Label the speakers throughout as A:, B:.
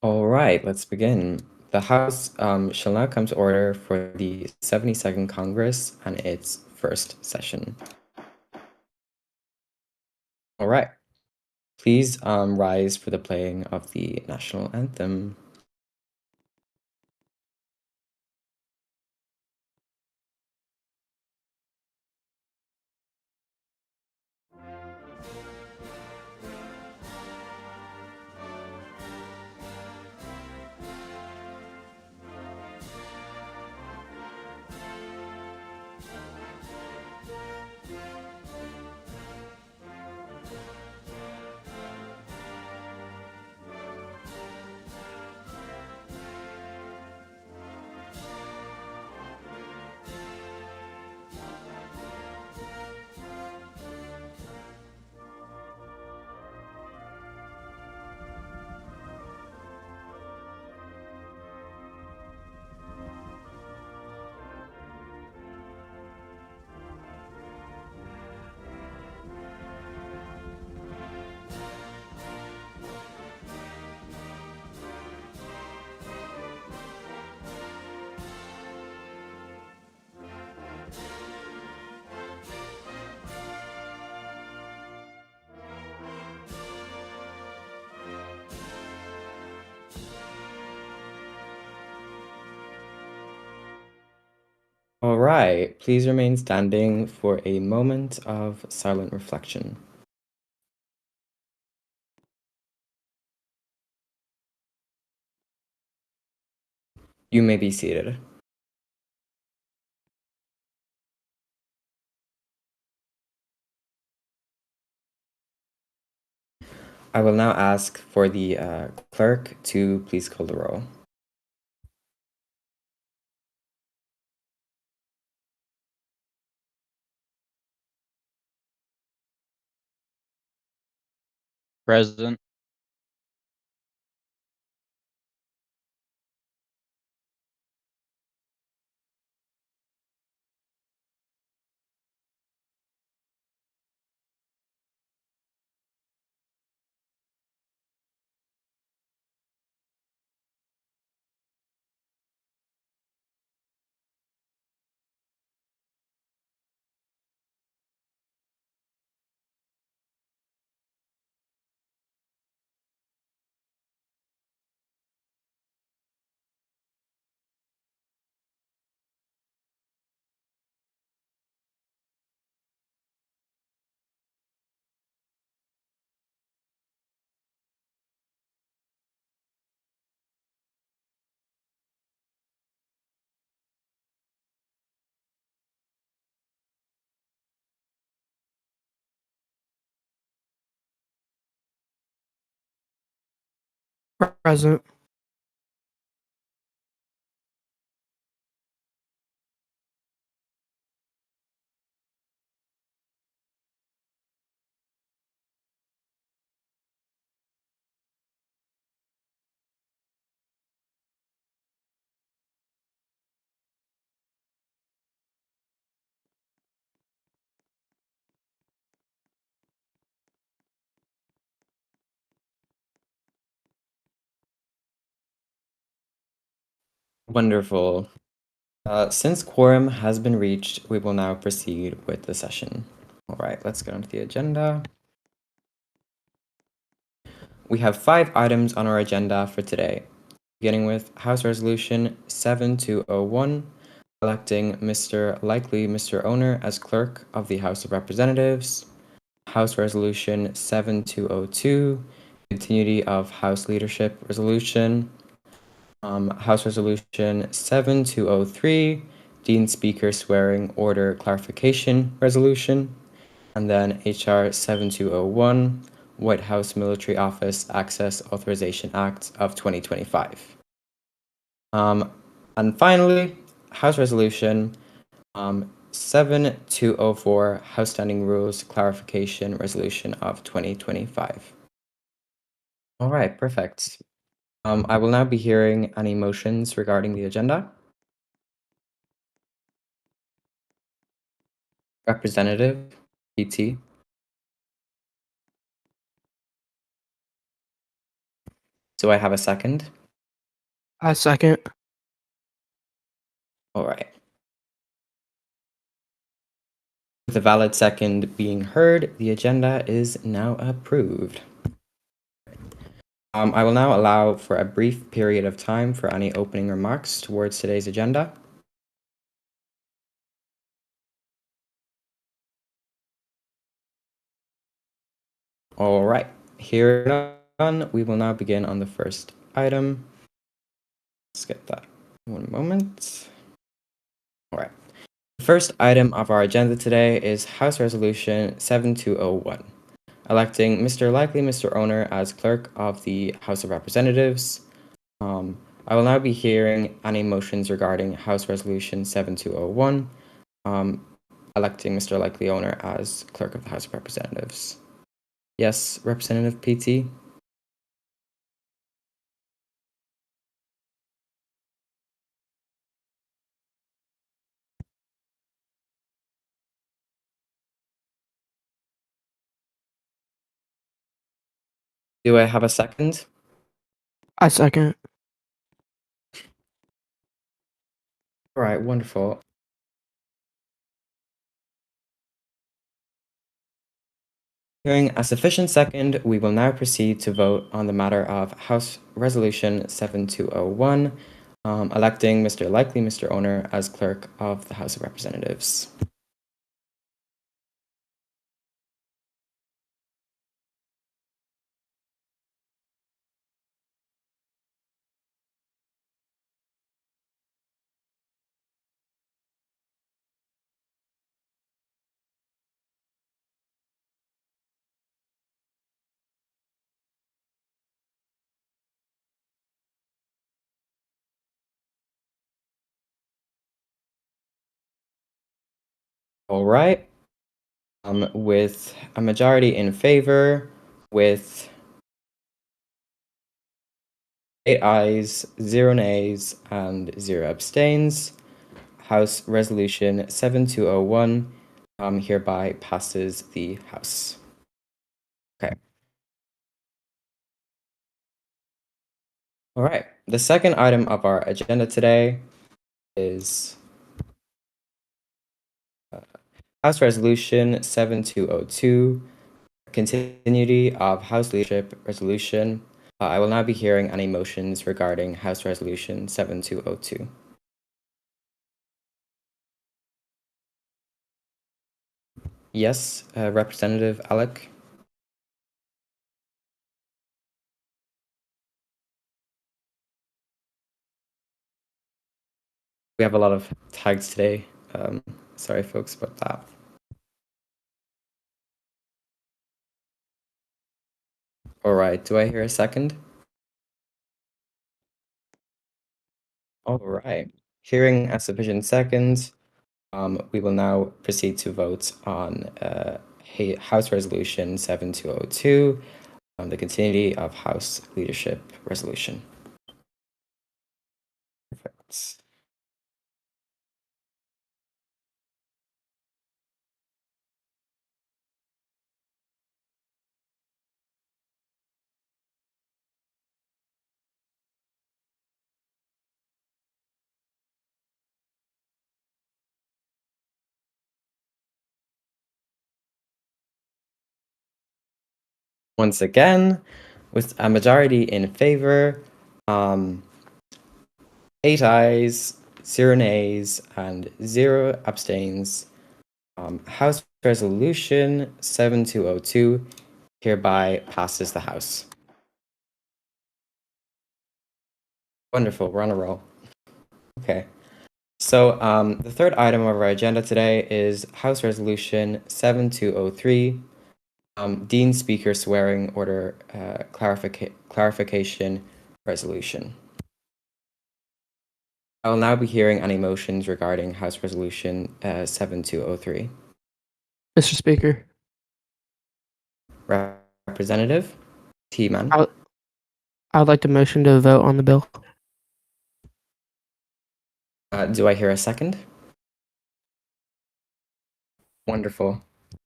A: All right, let's begin. The House shall now come to order for the 72nd Congress and its first session. All right, please rise for the playing of the national anthem. All right, please remain standing for a moment of silent reflection. You may be seated. I will now ask for the clerk to please call the roll.
B: Present.
C: Present.
A: Wonderful. Since quorum has been reached, we will now proceed with the session. All right, let's get onto the agenda. We have 5 items on our agenda for today, beginning with House Resolution 7201, electing Mr. Owner as Clerk of the House of Representatives, House Resolution 7202, continuity of House Leadership Resolution, House Resolution 7203, Dean Speaker Swearing Order Clarification Resolution, and then HR 7201, White House Military Office Access Authorization Act of 2025. And finally, House Resolution 7204, House Standing Rules Clarification Resolution of 2025. All right, perfect. I will now be hearing any motions regarding the agenda. Representative PT. Do I have a second?
C: I second.
A: All right. With a valid second being heard, the agenda is now approved. I will now allow for a brief period of time for any opening remarks towards today's agenda. All right, here none, we will now begin on the first item. Let's get that. One moment. All right. The first item of our agenda today is House Resolution 7201, electing Mr. Likely Mr. Owner as Clerk of the House of Representatives. I will now be hearing any motions regarding House Resolution 7201, electing Mr. Likely Owner as Clerk of the House of Representatives. Yes, Representative PT? Do I have a second?
C: I second.
A: All right, wonderful. Hearing a sufficient second, we will now proceed to vote on the matter of House Resolution 7201, electing Mr. Likely Mr. Owner as Clerk of the House of Representatives. All right. With a majority in favor, with 8 ayes, 0 nays, and 0 abstains, House Resolution 7201 hereby passes the House. Okay. All right. The second item of our agenda today is House Resolution 7202, continuity of House Leadership Resolution. I will now be hearing any motions regarding House Resolution 7202. Yes, Representative Alec. We have a lot of tags today. Sorry, folks, about that. All right, do I hear a second? All right, hearing a sufficient second, we will now proceed to vote on House Resolution 7202, the continuity of House Leadership Resolution. Perfect. Once again, with a majority in favor, 8 ayes, 0 nays, and 0 abstains, House Resolution 7202 hereby passes the House. Wonderful, we're on a roll. Okay. So the third item of our agenda today is House Resolution 7203, Dean Speaker Swearing Order Clarification Resolution. I will now be hearing any motions regarding House Resolution 7203.
C: Mr. Speaker,
A: Representative T-Man.
C: I would like to motion to vote on the bill.
A: Do I hear a second? Wonderful.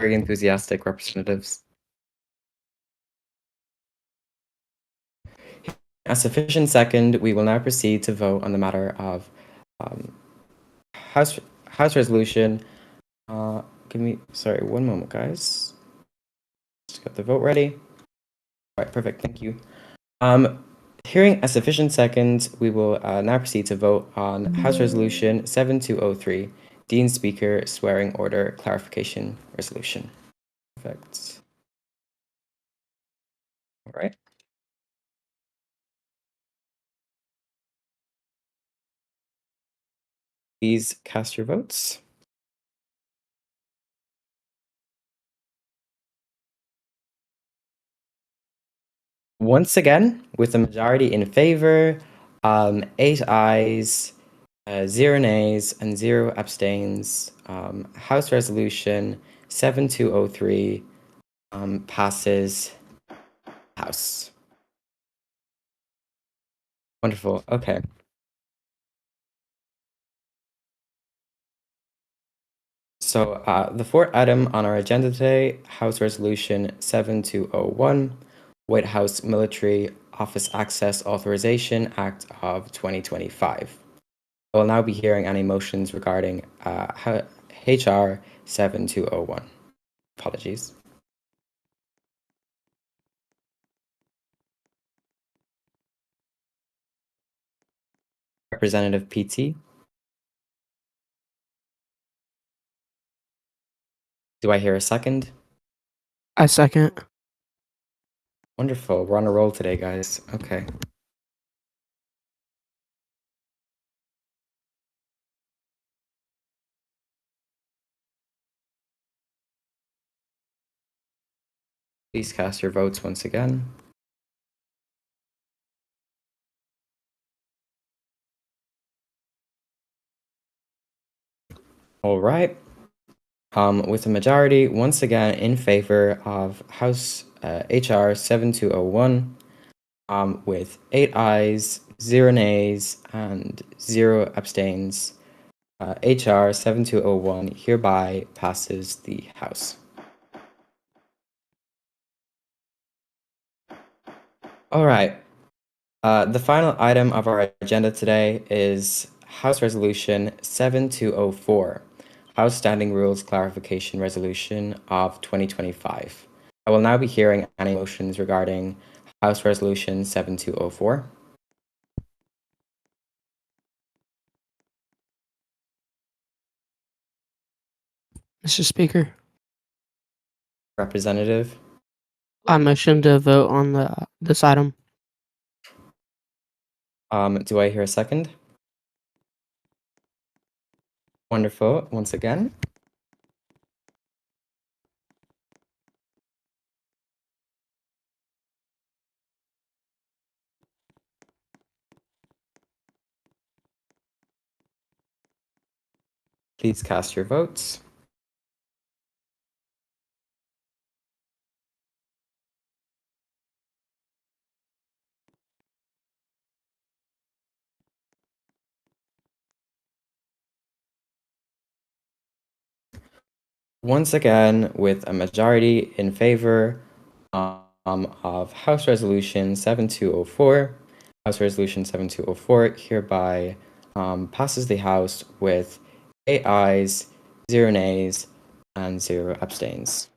A: Very enthusiastic representatives. A sufficient second, we will now proceed to vote on the matter of House Resolution. Sorry, one moment, guys. Just got the vote ready. All right, perfect. Thank you. Hearing a sufficient second, we will now proceed to vote on House Resolution 7203, Dean Speaker Swearing Order Clarification Resolution. Perfect. All right. Please cast your votes. Once again, with a majority in favor, 8 ayes, 0 nays, and 0 abstains, House Resolution 7203 passes House. Wonderful. Okay. So the fourth item on our agenda today, House Resolution 7201, White House Military Office Access Authorization Act of 2025. I will now be hearing any motions regarding HR 7201. Apologies. Representative PT, do I hear a second?
C: I second.
A: Wonderful. We're on a roll today, guys. Okay. Please cast your votes once again. All right. With a majority once again in favor of House HR 7201, with 8 ayes, 0 nays, and 0 abstains, HR 7201 hereby passes the House. All right. The final item of our agenda today is House Resolution 7204, House Standing Rules Clarification Resolution of 2025. I will now be hearing any motions regarding House Resolution 7204.
C: Mr. Speaker,
A: Representative,
C: I motion to vote on this item.
A: do I hear a second? Wonderful. Once again. Please cast your votes. Once again, with a majority in favor of House Resolution 7204, House Resolution 7204 hereby passes the House with 8 ayes, 0 nays, and 0 abstains.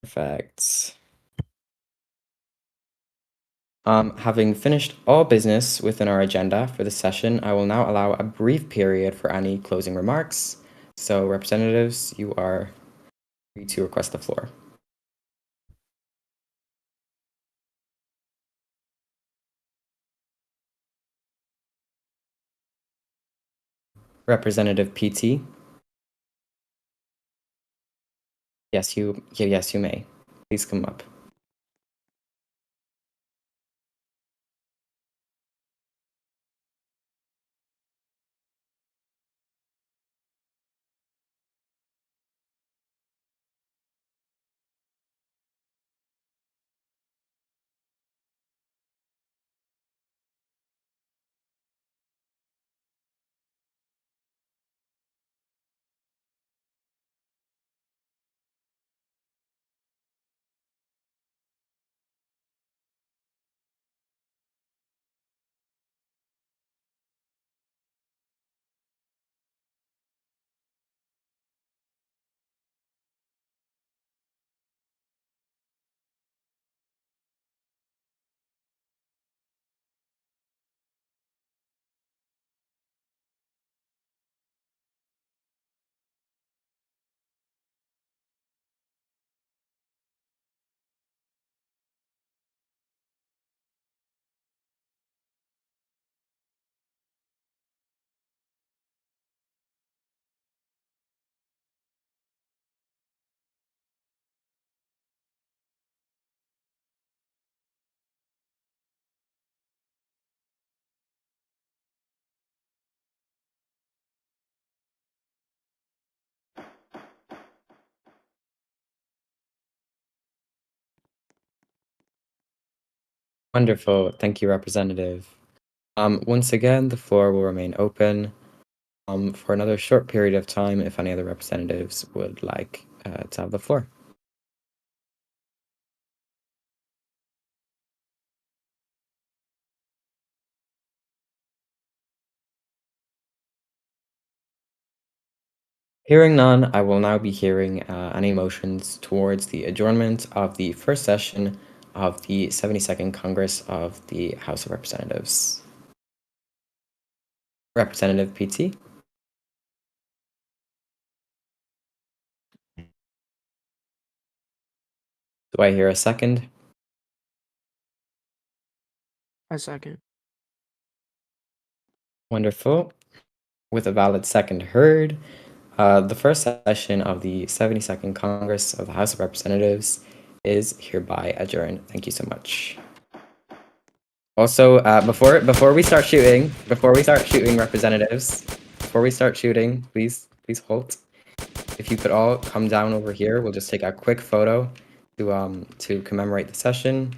A: Perfect. Having finished all business within our agenda for this session, I will now allow a brief period for any closing remarks. So, representatives, you are free to request the floor. Representative PT, yes, you may. Please come up. Wonderful. Thank you, Representative. Once again, the floor will remain open for another short period of time if any other representatives would like to have the floor. Hearing none, I will now be hearing any motions towards the adjournment of the first session of the 72nd Congress of the House of Representatives. Representative PT. Do I hear a second?
C: A second.
A: Wonderful. With a valid second heard, the first session of the 72nd Congress of the House of Representatives is hereby adjourned. Thank you so much. Also, before we start shooting, representatives, before we start shooting, please halt. If you could all come down over here, we'll just take a quick photo to commemorate the session.